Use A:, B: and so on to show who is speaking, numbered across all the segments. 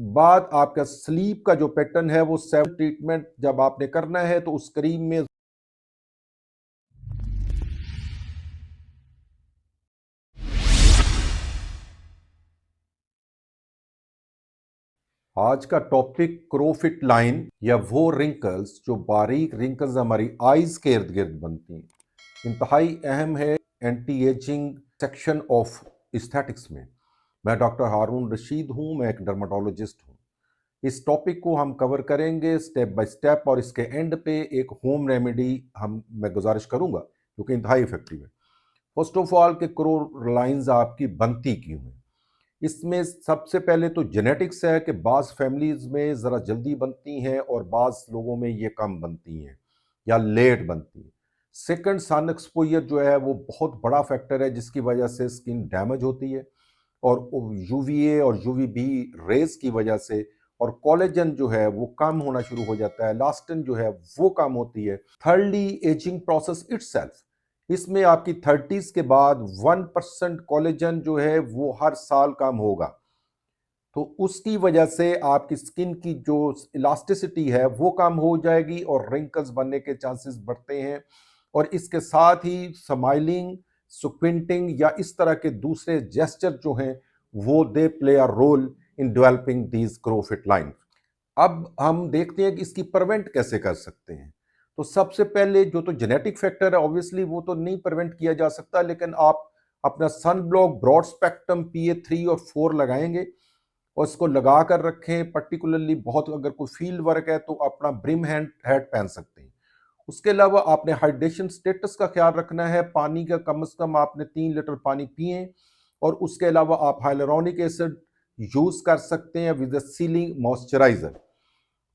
A: बाद आपका स्लीप का जो पैटर्न है वो 7 ट्रीटमेंट जब आपने करना है तो उस क्रीम में आज का टॉपिक क्रोफिट लाइन या वो रिंकल्स जो बारीक रिंकल्स हमारी आईज के इर्द गिर्द बनती हैं, इंतहाई अहम है anti ageing section of aesthetics में। मैं डॉक्टर हारून रशीद हूं, मैं एक डर्माटोलॉजिस्ट हूं। इस टॉपिक को हम कवर करेंगे स्टेप बाय स्टेप और इसके एंड पे एक होम रेमेडी मैं गुजारिश करूंगा क्योंकि इंतहाई इफेक्टिव है। फर्स्ट ऑफ ऑल के क्रो लाइंस आपकी बनती क्यों है? इसमें सबसे पहले तो जेनेटिक्स है कि बाज़ फैमिलीज़ में ज़रा जल्दी बनती हैं और बाज़ लोगों में ये कम बनती हैं या लेट बनती हैं। सेकंड, सन एक्सपोजर जो है वो बहुत बड़ा फैक्टर है जिसकी वजह से स्किन डैमेज होती है और यूवीए और यूवीबी रेज की वजह से और कोलेजन जो है वो कम होना शुरू हो जाता है, इलास्टिन जो है वो कम होती है। थर्डली, एजिंग प्रोसेस इटसेल्फ, इसमें आपकी 30s के बाद 1% कोलेजन जो है वो हर साल कम होगा, तो उसकी वजह से आपकी स्किन की जो इलास्टिसिटी है वो कम हो जाएगी और रिंकल्स बनने के चांसेस बढ़ते हैं। और इसके साथ ही स्माइलिंग, स्क्विंटिंग या इस तरह के दूसरे जेस्चर जो हैं वो they play a role in developing these crofit line. अब हम देखते हैं कि इसकी प्रिवेंट कैसे कर सकते हैं। तो सबसे पहले जो तो जेनेटिक फैक्टर है ऑब्वियसली वो तो नहीं प्रिवेंट किया जा सकता, लेकिन आप अपना sun block broad spectrum PA3 और 4 लगाएंगे और इसको लगा कर रखें। पर्टिकुलरली बहुत अगर कोई फील्ड वर्क है तो अपना ब्रिम हैंड हैट पहन सकते हैं। उसके अलावा आपने हाइड्रेशन स्टेटस का ख्याल रखना है, पानी का कम से कम आपने 3 लीटर पानी पिए। और उसके अलावा आप हाइलुरोनिक एसिड यूज कर सकते हैं विद सीलिंग मॉइस्चराइजर।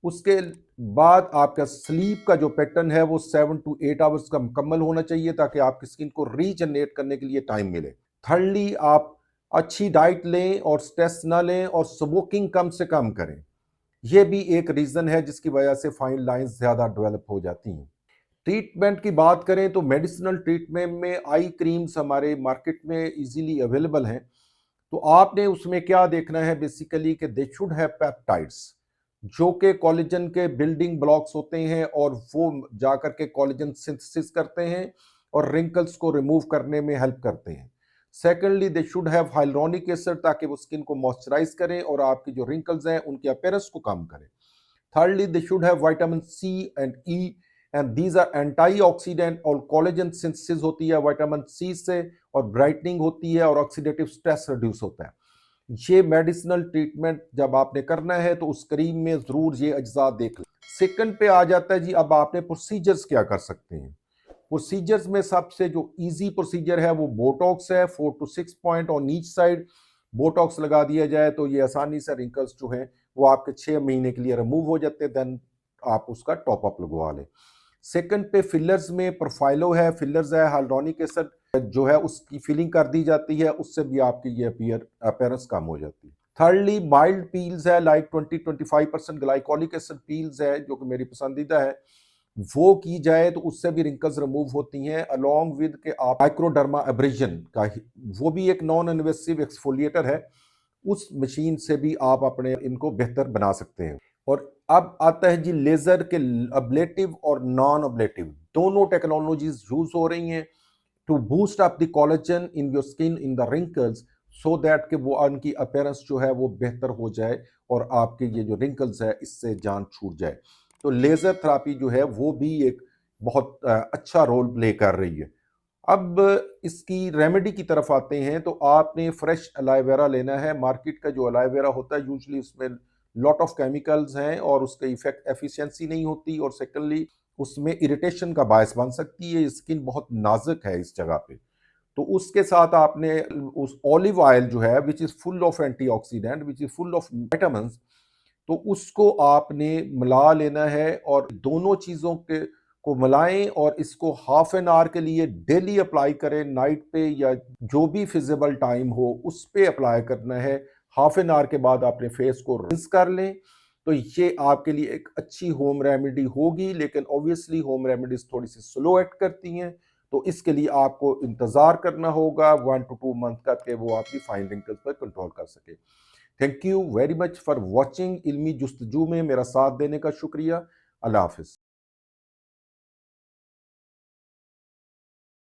A: उसके बाद आपका स्लीप का जो पैटर्न है वो 7 to 8 आवर्स का मुकम्मल होना चाहिए ताकि आपकी स्किन को रीजनरेट करने के लिए टाइम मिले। थर्डली, आप अच्छी डाइट लें और स्ट्रेस ना लें और स्मोकिंग कम से कम करें। यह भी एक रीज़न है जिसकी वजह से फाइन लाइंस ज़्यादा डेवलप हो जाती हैं। ट्रीटमेंट की बात करें तो मेडिसिनल ट्रीटमेंट में आई क्रीम्स हमारे मार्केट में इजीली अवेलेबल हैं। तो आपने उसमें क्या देखना है बेसिकली कि दे शुड हैव पेप्टाइड्स जो कि कोलेजन के बिल्डिंग ब्लॉक्स होते हैं और वो जाकर के कोलेजन सिंथेसिस करते हैं और रिंकल्स को रिमूव करने में हेल्प करते हैं। Secondly, they should have hyaluronic acid ताकि वो स्किन को मॉइस्चराइज करें और आपकी जो रिंकल्स हैं उनके अपीयरेंस को कम करें। Thirdly, they should have vitamin C and E, and these are antioxidant और कोलेजन सिंथेसिस होती है विटामिन सी से और ब्राइटनिंग होती है और ऑक्सीडेटिव स्ट्रेस रिड्यूस होता है। ये मेडिसिनल ट्रीटमेंट जब आपने करना है तो उस क्रीम में जरूर ये अज्जा देख लें। सेकंड पे आ जाता है जी, अब आपने प्रोसीजर्स क्या कर सकते हैं। प्रोसीजर्स में सबसे जो इजी प्रोसीजर है वो बोटॉक्स है। 4 to 6 point on each side Botox लगा दिया जाए तो ये आसानी से रिंकल्स जो हैं वो आपके 6 महीने के लिए रिमूव हो जाते हैं। देन आप उसका टॉप अप लगवा लें। सेकंड पे फिलर्स में प्रोफाइलो है, फिलर्स है, हाइलुरोनिक एसिड जो है उसकी फिलिंग कर दी जाती है, उससे भी आपकी ये अपीयरेंस कम हो जाती है। थर्डली, माइल्ड पील्स है लाइक 20-25% ग्लाइकोलिक एसिड पील्स है जो कि मेरी पसंदीदा है, वो की जाए तो उससे भी रिंकल्स रिमूव होती हैं। अलोंग विद के आप माइक्रोडर्मा एब्रेजन का वो भी एक नॉन इन्वेसिव एक्सफोलिएटर है, उस मशीन से भी आप अपने इनको बेहतर बना सकते हैं। और अब आता है जी लेजर के अब्लेटिव और नॉन अब्लेटिव दोनों टेक्नोलॉजीज यूज हो रही हैं to boost up the collagen in your skin in the wrinkles, so that कि वो उनकी अपीयरेंस जो है वो बेहतर हो जाए और आपके ये जो रिंकल्स है इससे जान छूट जाए। तो लेजर थेरापी जो है वो भी एक बहुत अच्छा रोल प्ले कर रही है। अब इसकी रेमेडी की तरफ आते हैं तो आपने फ्रेश एलोवेरा लेना है। मार्केट का जो एलोवेरा होता है यूजली उसमें लॉट ऑफ केमिकल्स हैं और उसका इफेक्ट एफिशिएंसी नहीं होती और सेकेंडली उसमें इरिटेशन का बायस बन सकती है। स्किन बहुत नाजुक है इस जगह पे। तो उसके साथ आपने उस ऑलिव ऑयल जो है which is full of antioxidant, which is full of vitamin, तो उसको आपने मिला लेना है और दोनों चीज़ों के को मिलाएं और इसको हाफ एन आवर के लिए डेली अप्लाई करें। नाइट पे या जो भी फिजिबल टाइम हो उस पे अप्लाई करना है। हाफ एन आवर के बाद अपने फेस को रिंस कर लें। तो ये आपके लिए एक अच्छी होम रेमेडी होगी, लेकिन ऑब्वियसली होम रेमेडीज थोड़ी सी स्लो एक्ट करती हैं, तो इसके लिए आपको इंतज़ार करना होगा 1 to 2 मंथ का कि वो आपकी फाइन रिंकल्स पर कंट्रोल कर सके। Thank you very much for watching. इल्मी जुस्तजू में मेरा साथ देने का शुक्रिया। अल्लाह हाफिज़।